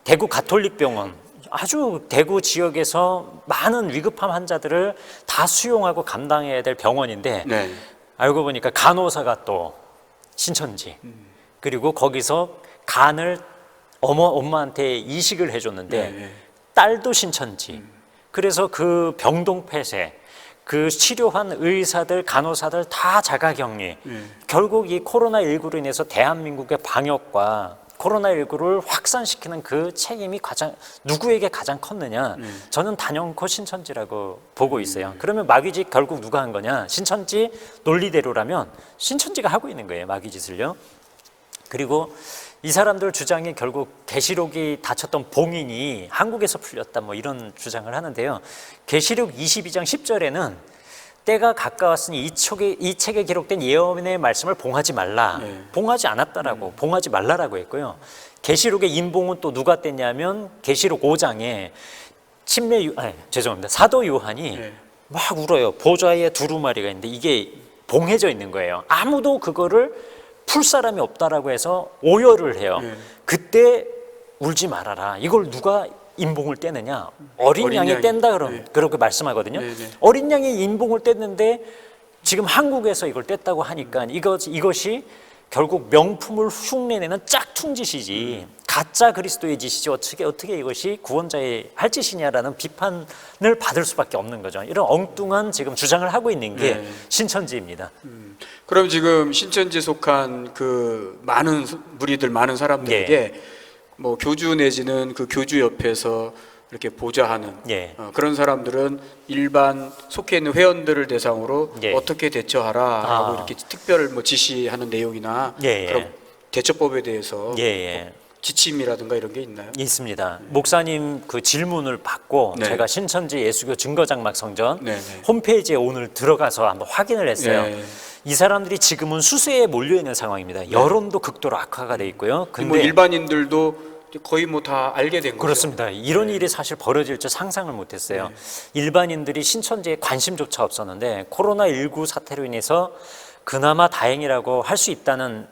대구 가톨릭병원 아주 대구 지역에서 많은 위급한 환자들을 다 수용하고 감당해야 될 병원인데 네. 알고 보니까 간호사가 또 신천지 그리고 거기서 간을 엄마한테 이식을 해줬는데 네. 딸도 신천지 그래서 그 병동폐쇄 그 치료한 의사들 간호사들 다 자가격리 결국 이 코로나19로 인해서 대한민국의 방역과 코로나19를 확산시키는 그 책임이 누구에게 가장 컸느냐 저는 단연코 신천지라고 보고 있어요. 그러면 마귀짓 결국 누가 한 거냐? 신천지 논리대로라면 신천지가 하고 있는 거예요. 마귀짓을요. 그리고 이 사람들 주장이 결국 계시록이 닫혔던 봉인이 한국에서 풀렸다 뭐 이런 주장을 하는데요. 계시록 22장 10절에는 때가 가까웠으니 이 책에 기록된 예언의 말씀을 봉하지 말라. 봉하지 않았다라고 봉하지 말라라고 했고요. 계시록의 인봉은 또 누가 뗐냐면 계시록 5장에 사도 요한이 막 울어요. 보좌에 두루마리가 있는데 이게 봉해져 있는 거예요. 아무도 그거를 풀 사람이 없다라고 해서 오열을 해요. 그때 울지 말아라. 이걸 누가 인봉을 떼느냐? 어린 양이 뗀다 그렇게 말씀하거든요. 어린 양이 인봉을 뗐는데 지금 한국에서 이걸 뗐다고 하니까 이것이 결국 명품을 흉내내는 짝퉁짓이지 가짜 그리스도의 짓이지 어떻게 이것이 구원자의 할 짓이냐라는 비판을 받을 수밖에 없는 거죠. 이런 엉뚱한 지금 주장을 하고 있는 게 신천지입니다. 그럼 지금 신천지에 속한 그 많은 무리들 많은 사람들에게 뭐 교주 내지는 그 교주 옆에서 이렇게 보좌하는 그런 사람들은 일반 속해 있는 회원들을 대상으로 어떻게 대처하라라고 이렇게 특별 뭐 지시하는 내용이나 그런 대처법에 대해서 지침이라든가 이런 게 있나요? 있습니다. 목사님 그 질문을 받고 제가 신천지 예수교 증거장막 성전 홈페이지에 오늘 들어가서 한번 확인을 했어요. 이 사람들이 지금은 수세에 몰려 있는 상황입니다. 여론도 극도로 악화가 돼 있고요. 근데 뭐 일반인들도 거의 뭐 다 알게 된 거죠. 그렇습니다. 이런 일이 사실 벌어질 줄 상상을 못했어요. 일반인들이 신천지에 관심조차 없었는데 코로나19 사태로 인해서 그나마 다행이라고 할 수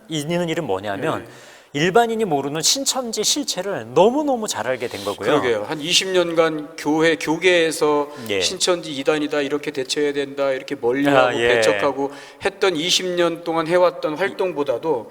있는 일은 뭐냐면 일반인이 모르는 신천지 실체를 너무너무 잘 알게 된 거고요. 그러게요. 한 20년간 교계에서 신천지 이단이다 이렇게 대처해야 된다 이렇게 멀리하고 배척하고 했던 20년 동안 해왔던 활동보다도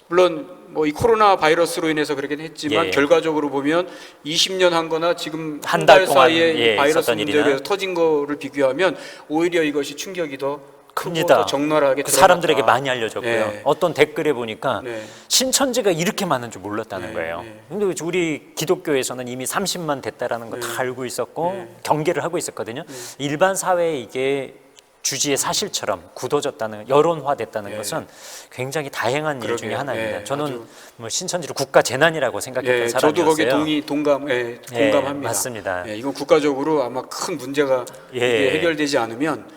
물론 뭐 이 코로나 바이러스로 인해서 그러긴 했지만 결과적으로 보면 20년 한 거나 지금 한 달 사이에 이 바이러스 문제로 터진 거를 비교하면 오히려 이것이 충격이 더 큽니다. 적나라하게 그 사람들에게 많이 알려졌고요. 어떤 댓글에 보니까 신천지가 이렇게 많은 줄 몰랐다는 거예요. 근데 우리 기독교에서는 이미 30만 됐다라는 거 다 알고 있었고 경계를 하고 있었거든요. 일반 사회에 이게 주지의 사실처럼 굳어졌다는 여론화됐다는 것은 굉장히 다행한 일 중에 하나입니다. 저는 뭐 신천지를 국가 재난이라고 생각했던 사람이었어요. 저도 거기에 공감합니다. 맞습니다. 이건 국가적으로 아마 큰 문제가 이게 해결되지 않으면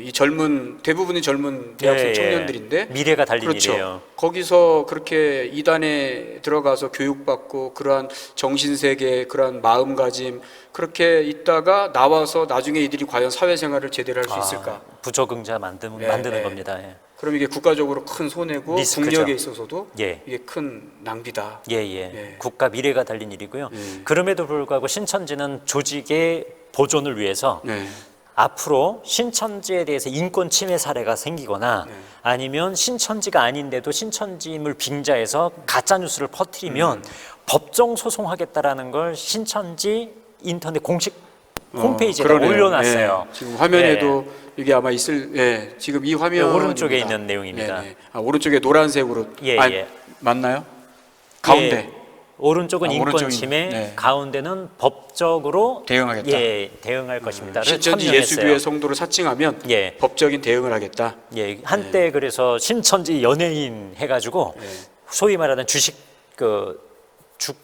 이 대부분이 젊은 대학생 청년들인데 미래가 달린 일이에요. 거기서 그렇게 이단에 들어가서 교육받고 그러한 정신세계 그러한 마음가짐 그렇게 있다가 나와서 나중에 이들이 과연 사회생활을 제대로 할 수 있을까? 부적응자 만드는 겁니다. 그럼 이게 국가적으로 큰 손해고 리스크죠. 국력에 있어서도 이게 큰 낭비다. 국가 미래가 달린 일이고요. 그럼에도 불구하고 신천지는 조직의 보존을 위해서 앞으로 신천지에 대해서 인권 침해 사례가 생기거나 아니면 신천지가 아닌데도 신천지임을 빙자해서 가짜 뉴스를 퍼뜨리면 법정 소송하겠다라는 걸 신천지 인터넷 공식 홈페이지에 그러네요. 올려놨어요. 예, 지금 화면에도 이게 아마 있을, 지금 이 화면 오른쪽에 있는 내용입니다. 오른쪽에 노란색으로 예. 맞나요? 가운데. 예, 오른쪽은 인권 오른쪽인- 침해, 네. 가운데는 법적으로 대응하겠다. 대응할 것입니다를 신천지 천명했어요. 예수교회 성도를 사칭하면 예. 법적인 대응을 하겠다. 예, 한때 그래서 신천지 연예인 해가지고 소위 말하는 주식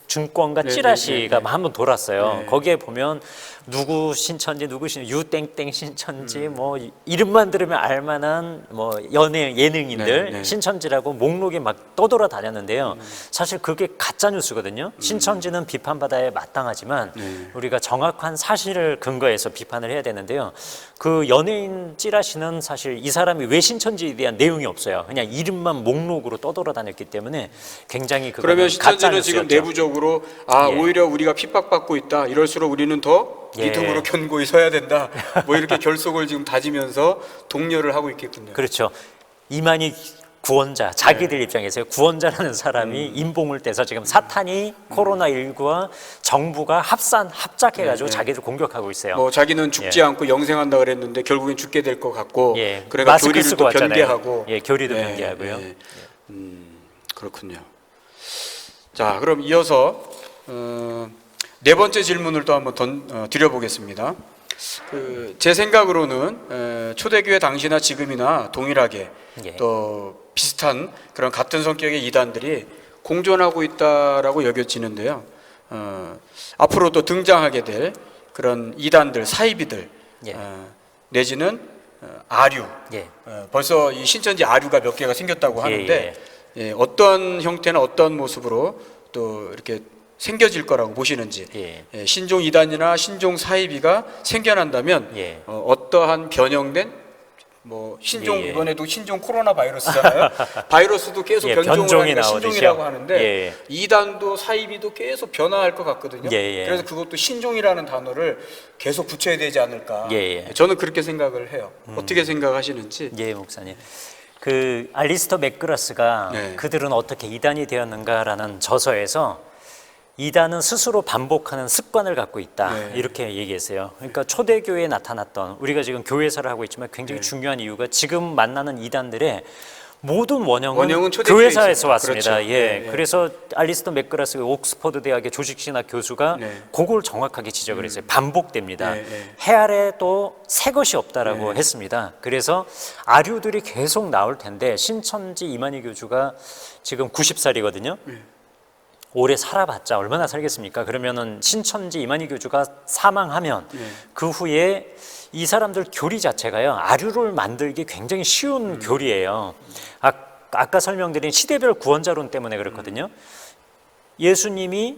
증권가 네, 찌라시가 네. 한번 돌았어요. 네. 거기에 보면 누구 신천지 유땡땡 신천지 뭐 이름만 들으면 알만한 뭐 예능인들 네, 네. 신천지라고 목록에 막 떠돌아 다녔는데요. 사실 그게 가짜 뉴스거든요. 신천지는 비판받아야 마땅하지만 우리가 정확한 사실을 근거해서 비판을 해야 되는데요. 그 연예인 찌라시는 사실 이 사람이 왜 신천지에 대한 내용이 없어요. 그냥 이름만 목록으로 떠돌아 다녔기 때문에 굉장히 그러면 신천지는 가짜 지금 뉴스였죠. 내부적으로 예. 오히려 우리가 핍박받고 있다. 이럴수록 우리는 더 예. 믿음으로 견고히 서야 된다. 뭐 이렇게 결속을 지금 다지면서 독려를 하고 있겠군요. 그렇죠. 이만희 구원자, 자기들 입장에서요. 구원자라는 사람이 인봉을 떼서 지금 사탄이 코로나19와 정부가 합작해가지고 자기들 공격하고 있어요. 뭐 자기는 죽지 않고 영생한다 그랬는데 결국엔 죽게 될 것 같고, 예. 그래가 마스크 교리를 쓰고 또 왔잖아요. 변개하고, 예, 교리도 변개하고요. 그렇군요. 자, 그럼 이어서 네 번째 질문을 또 한번 드려보겠습니다. 제 생각으로는 초대교회 당시나 지금이나 동일하게 예. 또 비슷한 그런 같은 성격의 이단들이 공존하고 있다라고 여겨지는데요. 앞으로 또 등장하게 될 그런 이단들, 사이비들, 예. 내지는 아류. 예. 벌써 이 신천지 아류가 몇 개가 생겼다고 하는데 예, 어떤 형태나 어떤 모습으로 또 이렇게 생겨질 거라고 보시는지, 예. 신종 이단이나 신종 사이비가 생겨난다면 예. 어떠한 변형된 뭐 신종 예. 이번에도 신종 코로나 바이러스잖아요. 바이러스도 계속 예, 변종을 변종이 하니까 나오듯이요. 신종이라고 하는데 예. 이단도 사이비도 계속 변화할 것 같거든요. 예. 그래서 그것도 신종이라는 단어를 계속 붙여야 되지 않을까. 예. 저는 그렇게 생각을 해요. 어떻게 생각하시는지. 예, 목사님. 그 알리스터 맥그라스가 네. 그들은 어떻게 이단이 되었는가라는 저서에서 이단은 스스로 반복하는 습관을 갖고 있다. 네. 이렇게 얘기했어요. 그러니까 초대교회에 나타났던 우리가 지금 교회사를 하고 있지만 굉장히 중요한 이유가 지금 만나는 이단들의 모든 원형은 교회사에서 왔습니다. 그렇죠. 예, 네. 그래서 알리스터 맥그라스 옥스퍼드 대학의 조직신학 교수가 그걸 정확하게 지적을 했어요. 반복됩니다. 해 아래 또 새 것이 없다라고 했습니다. 그래서 아류들이 계속 나올 텐데 신천지 이만희 교주가 지금 90살이거든요. 오래 살아봤자 얼마나 살겠습니까? 그러면은 신천지 이만희 교주가 사망하면 그 후에 이 사람들 교리 자체가요 아류를 만들기 굉장히 쉬운 교리예요. 아까 설명드린 시대별 구원자론 때문에 그렇거든요. 예수님이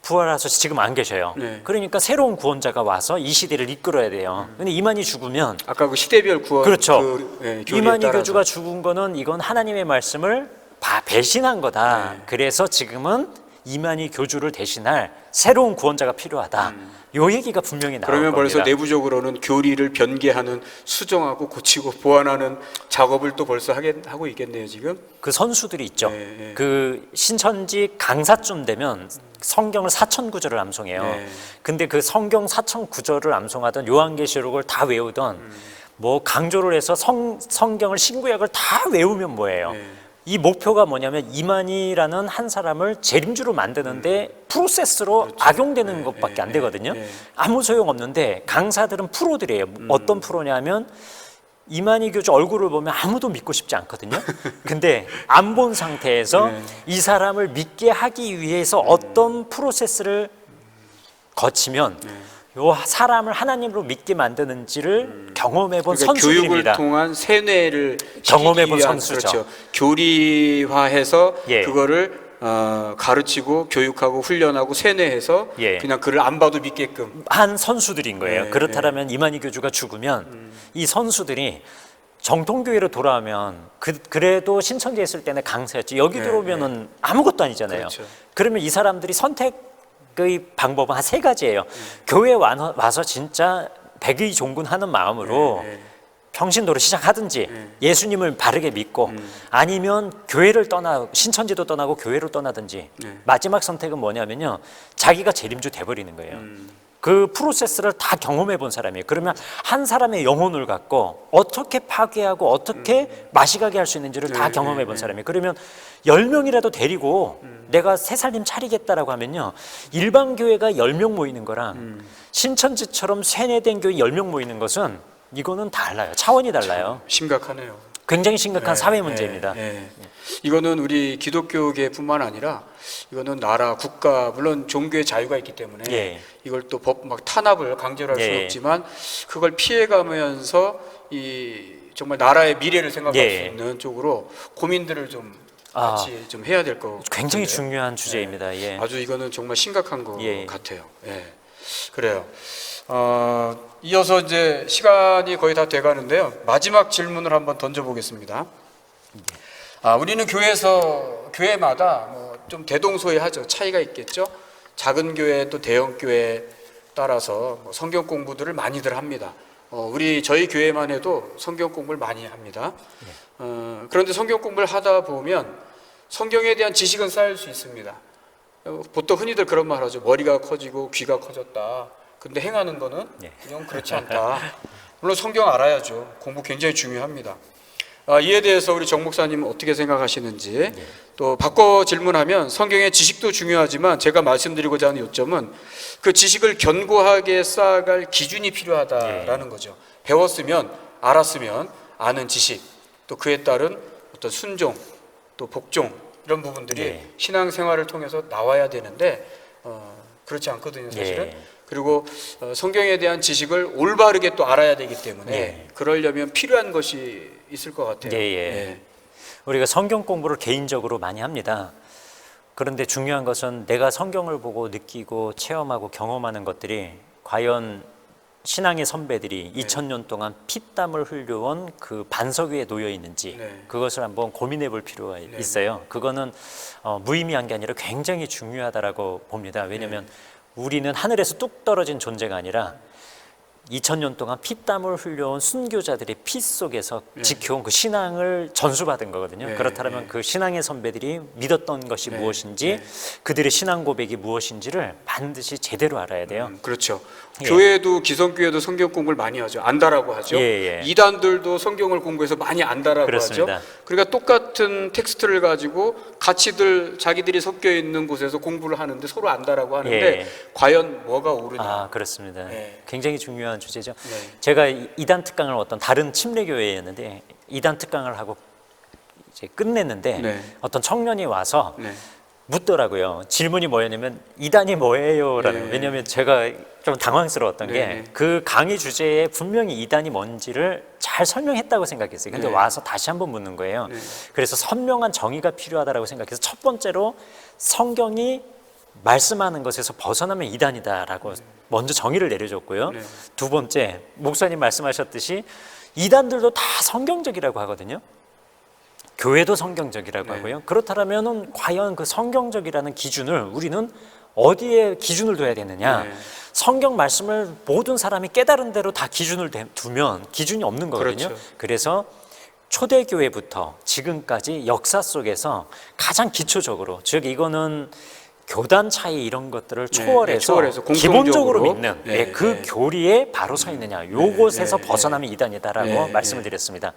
부활하셔서 지금 안 계셔요. 그러니까 새로운 구원자가 와서 이 시대를 이끌어야 돼요. 근데 이만희 죽으면 아까 그 시대별 구원 그렇죠. 교리에 이만희 따라서. 교주가 죽은 거는 이건 하나님의 말씀을 배신한 거다. 그래서 지금은 이만희 교주를 대신할 새로운 구원자가 필요하다. 요 얘기가 분명히 나올 그러면 겁니다. 벌써 내부적으로는 교리를 변개하는 수정하고 고치고 보완하는 작업을 또 벌써 하고 있겠네요 지금. 그 선수들이 있죠. 그 신천지 강사쯤 되면 성경을 4,000구절을 암송해요. 근데 그 성경 4,000구절을 암송하던 요한계시록을 다 외우던 뭐 강조를 해서 성경을 신구약을 다 외우면 뭐예요? 이 목표가 뭐냐면 이만희라는 한 사람을 재림주로 만드는데 프로세스로 악용되는 것밖에 안 되거든요. 아무 소용 없는데 강사들은 프로들이에요. 어떤 프로냐면 이만희 교주 얼굴을 보면 아무도 믿고 싶지 않거든요. 근데 안 본 상태에서 이 사람을 믿게 하기 위해서 어떤 프로세스를 거치면 요 사람을 하나님으로 믿게 만드는지를 경험해본 그러니까 선수들입니다. 교육을 통한 세뇌를 경험해본 시키기 위한, 선수죠. 그렇죠. 교리화해서 예. 그거를 가르치고 교육하고 훈련하고 세뇌해서 예. 그냥 그를 안 봐도 믿게끔. 한 선수들인 거예요. 네, 그렇다면 이만희 교주가 죽으면 이 선수들이 정통교회로 돌아오면 그래도 신천지에 있을 때는 강사였지. 여기 들어오면은 아무것도 아니잖아요. 그렇죠. 그러면 이 사람들이 선택의 방법은 한 세 가지예요. 교회에 와서 진짜 백의 종군하는 마음으로 평신도로 시작하든지 예수님을 바르게 믿고 아니면 교회를 신천지도 떠나고 교회로 떠나든지 마지막 선택은 뭐냐면요, 자기가 재림주 돼버리는 거예요. 그 프로세스를 다 경험해 본 사람이에요. 그러면 한 사람의 영혼을 갖고 어떻게 파괴하고 어떻게 마시가게 할 수 있는지를 다 경험해 본 사람이에요. 그러면 10명이라도 데리고 내가 새 살림 차리겠다라고 하면요, 일반 교회가 10명 모이는 거랑 신천지처럼 세뇌된 교회 10명 모이는 것은 이거는 달라요. 차원이 달라요. 심각하네요. 굉장히 심각한 사회 문제입니다. 이거는 우리 기독교계뿐만 아니라 이거는 나라, 국가, 물론 종교의 자유가 있기 때문에 이걸 또 법 막 탄압을 강제로 할 수는 없지만 그걸 피해가면서 이 정말 나라의 미래를 생각할 수 있는 쪽으로 고민들을 좀 같이 좀 해야 될 거. 굉장히 중요한 주제입니다. 아주 이거는 정말 심각한 것 같아요. 그래요. 이어서 이제 시간이 거의 다 돼가는데요. 마지막 질문을 한번 던져보겠습니다. 우리는 교회마다 뭐 좀 대동소이하죠. 차이가 있겠죠. 작은 교회 또 대형 교회에 따라서 뭐 성경 공부들을 많이들 합니다. 저희 교회만 해도 성경 공부를 많이 합니다. 그런데 성경 공부를 하다 보면 성경에 대한 지식은 쌓일 수 있습니다. 보통 흔히들 그런 말 하죠. 머리가 커지고 귀가 커졌다. 근데 행하는 거는 그냥 그렇지 않다. 물론 성경 알아야죠. 공부 굉장히 중요합니다. 이에 대해서 우리 정 목사님은 어떻게 생각하시는지, 또 바꿔 질문하면 성경의 지식도 중요하지만 제가 말씀드리고자 하는 요점은 그 지식을 견고하게 쌓아갈 기준이 필요하다라는 거죠. 배웠으면, 알았으면 아는 지식, 또 그에 따른 어떤 순종, 또 복종, 이런 부분들이 신앙생활을 통해서 나와야 되는데 그렇지 않거든요, 사실은. 그리고 성경에 대한 지식을 올바르게 또 알아야 되기 때문에 그러려면 필요한 것이 있을 것 같아요. 우리가 성경 공부를 개인적으로 많이 합니다. 그런데 중요한 것은 내가 성경을 보고 느끼고 체험하고 경험하는 것들이 과연 신앙의 선배들이 2000년 동안 피땀을 흘려온 그 반석 위에 놓여 있는지 그것을 한번 고민해 볼 필요가 있어요. 그거는 무의미한 게 아니라 굉장히 중요하다라고 봅니다. 왜냐하면 우리는 하늘에서 뚝 떨어진 존재가 아니라 2000년 동안 피땀을 흘려온 순교자들의 피 속에서 지켜온 그 신앙을 전수받은 거거든요. 그렇다면 그 신앙의 선배들이 믿었던 것이 무엇인지 그들의 신앙 고백이 무엇인지를 반드시 제대로 알아야 돼요. 그렇죠. 교회도 기성교회도 성경 공부를 많이 하죠. 안다라고 하죠. 이단들도 성경을 공부해서 많이 안다라고 하죠. 그러니까 똑같은 텍스트를 가지고 가치들 자기들이 섞여 있는 곳에서 공부를 하는데 서로 안다라고 하는데 과연 뭐가 옳으냐. 그렇습니다. 굉장히 중요한 주제죠. 제가 이단 특강을 어떤 다른 침례교회였는데 이단 특강을 하고 이제 끝냈는데 어떤 청년이 와서 묻더라고요. 질문이 뭐였냐면 이단이 뭐예요라는. 왜냐하면 제가 좀 당황스러웠던 게 그 강의 주제에 분명히 이단이 뭔지를 잘 설명했다고 생각했어요. 근데 와서 다시 한번 묻는 거예요. 그래서 선명한 정의가 필요하다고 생각해서 첫 번째로 성경이 말씀하는 것에서 벗어나면 이단이다라고 먼저 정의를 내려줬고요. 두 번째, 목사님 말씀하셨듯이 이단들도 다 성경적이라고 하거든요. 교회도 성경적이라고 하고요. 그렇다면 과연 그 성경적이라는 기준을 우리는 어디에 기준을 둬야 되느냐. 성경 말씀을 모든 사람이 깨달은 대로 다 기준을 두면 기준이 없는 거거든요. 그래서 초대교회부터 지금까지 역사 속에서 가장 기초적으로, 즉 이거는 교단 차이 이런 것들을 초월해서 기본적으로 믿는 그 교리에 바로 서 있느냐, 요것에서 벗어나면 이단이다라고 말씀을 드렸습니다.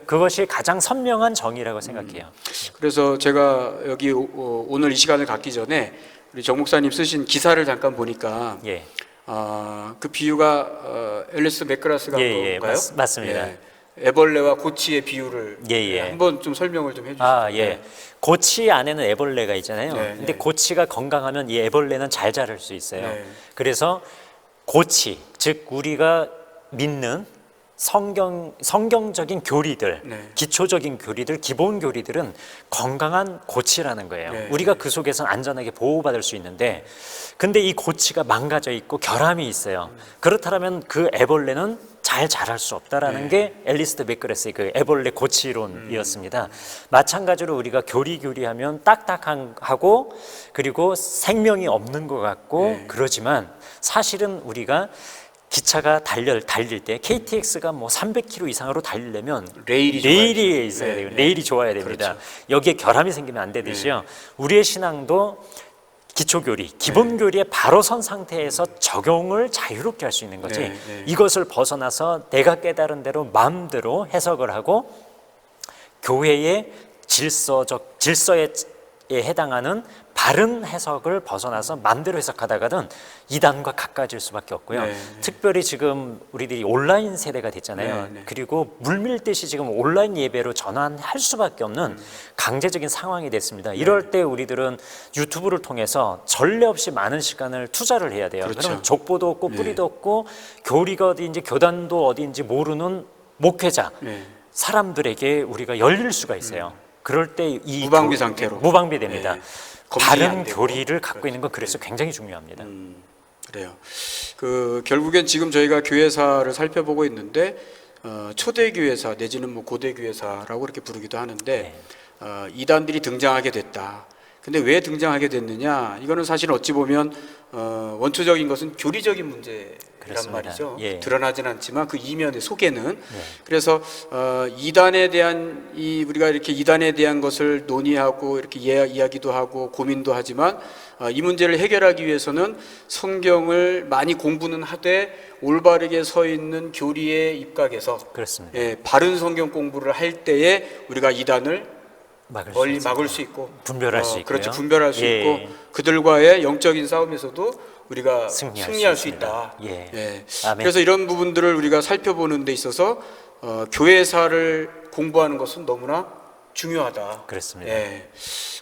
그것이 가장 선명한 정의라고 생각해요. 그래서 제가 여기 오늘 이 시간을 갖기 전에 우리 정 목사님 쓰신 기사를 잠깐 보니까 그 비유가 앨리스 맥그라스가 건가요? 맞습니다. 애벌레와 고치의 비유를 한번 좀 설명을 좀 해주시죠. 고치 안에는 애벌레가 있잖아요. 근데 고치가 건강하면 이 애벌레는 잘 자랄 수 있어요. 그래서 고치, 즉 우리가 믿는 성경적인 교리들, 기초적인 교리들, 기본 교리들은 건강한 고치라는 거예요. 우리가 그 속에서 안전하게 보호받을 수 있는데, 근데 이 고치가 망가져 있고 결함이 있어요. 그렇다면 그 애벌레는 잘 자랄 수 없다라는 게 앨리스 맥그라스의 그 애벌레 고치론이었습니다. 마찬가지로 우리가 교리하면 딱딱하고 그리고 생명이 없는 것 같고 그러지만 사실은 우리가 기차가 달릴 때 KTX가 뭐 300km 이상으로 달리려면 레일이 있어야 네, 돼요. 네. 레일이 좋아야 됩니다. 여기에 결함이 생기면 안 되듯이요. 우리의 신앙도 기초교리, 기본교리에 바로 선 상태에서 적용을 자유롭게 할 수 있는 거지. 네, 네. 이것을 벗어나서 내가 깨달은 대로 마음대로 해석을 하고 교회의 질서에 해당하는 바른 해석을 벗어나서 마음대로 해석하다가는 이단과 가까워질 수밖에 없고요. 네, 네. 특별히 지금 우리들이 온라인 세대가 됐잖아요. 네, 네. 그리고 물밀듯이 지금 온라인 예배로 전환할 수밖에 없는 강제적인 상황이 됐습니다. 이럴 때 우리들은 유튜브를 통해서 전례 없이 많은 시간을 투자를 해야 돼요. 그렇죠. 그러면 족보도 없고 뿌리도 없고 교리가 어디인지 교단도 어디인지 모르는 목회자 네. 사람들에게 우리가 열릴 수가 있어요. 그럴 때 이 무방비 상태로. 무방비됩니다. 네. 검증이 안 바른 되고. 교리를 갖고 있는 건 그래서 굉장히 중요합니다. 그래요. 결국엔 지금 저희가 교회사를 살펴보고 있는데 초대 교회사 내지는 뭐 고대 교회사라고 이렇게 부르기도 하는데 이단들이 등장하게 됐다. 근데 왜 등장하게 됐느냐? 이거는 사실 어찌 보면 원초적인 것은 교리적인 문제란 그렇습니다. 말이죠. 예. 드러나진 않지만 그 이면의 속에는 그래서 이단에 대한 우리가 이렇게 이단에 대한 것을 논의하고 이렇게 이야기도 하고 고민도 하지만 이 문제를 해결하기 위해서는 성경을 많이 공부는 하되 올바르게 서 있는 교리의 입각에서 그렇습니다. 바른 성경 공부를 할 때에 우리가 이단을 멀리 막을 수 있고 분별할 수 있고요. 그렇죠. 분별할 수 예. 있고 그들과의 영적인 싸움에서도 우리가 승리할 승리할 수 수 있다. 예. 아멘. 그래서 이런 부분들을 우리가 살펴보는 데 있어서 교회사를 공부하는 것은 너무나 중요하다. 그렇습니다.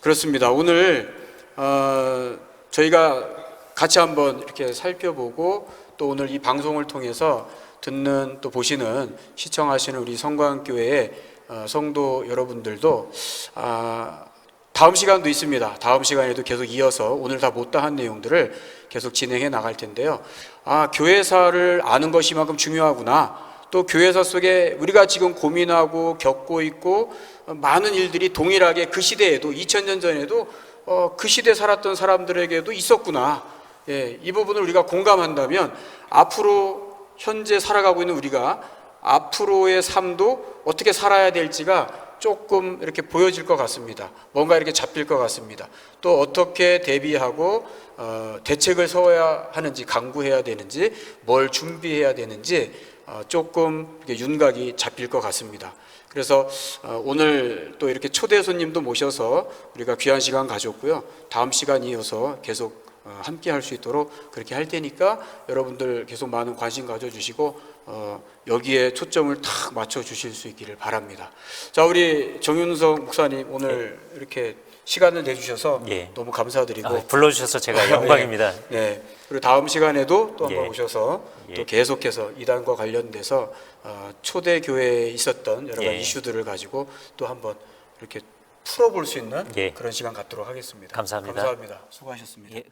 그렇습니다. 오늘 저희가 같이 한번 이렇게 살펴보고 또 오늘 이 방송을 통해서 듣는 또 보시는 시청하시는 우리 성광교회의 성도 여러분들도 다음 시간도 있습니다. 다음 시간에도 계속 이어서 오늘 다 못다한 내용들을 계속 진행해 나갈 텐데요. 교회사를 아는 것이 만큼 중요하구나. 또 교회사 속에 우리가 지금 고민하고 겪고 있고 많은 일들이 동일하게 그 시대에도 2000년 전에도 그 시대 살았던 사람들에게도 있었구나. 이 부분을 우리가 공감한다면 앞으로 현재 살아가고 있는 우리가 앞으로의 삶도 어떻게 살아야 될지가 조금 이렇게 보여질 것 같습니다. 뭔가 이렇게 잡힐 것 같습니다. 또 어떻게 대비하고 대책을 세워야 하는지, 강구해야 되는지, 뭘 준비해야 되는지 조금 이렇게 윤곽이 잡힐 것 같습니다. 그래서 오늘 또 이렇게 초대 손님도 모셔서 우리가 귀한 시간 가졌고요. 다음 시간 이어서 계속 함께 할 수 있도록 그렇게 할 테니까 여러분들 계속 많은 관심 가져주시고 여기에 초점을 탁 맞춰 주실 수 있기를 바랍니다. 자, 우리 정윤석 목사님 오늘 이렇게 시간을 내주셔서 너무 감사드리고 불러주셔서 제가 영광입니다. 그리고 다음 시간에도 또 한번 예. 오셔서 또 계속해서 이단과 관련돼서 초대 교회에 있었던 여러 가지 이슈들을 가지고 또 한번 이렇게 풀어볼 수 있는 그런 시간 갖도록 하겠습니다. 감사합니다. 감사합니다. 수고하셨습니다. 예.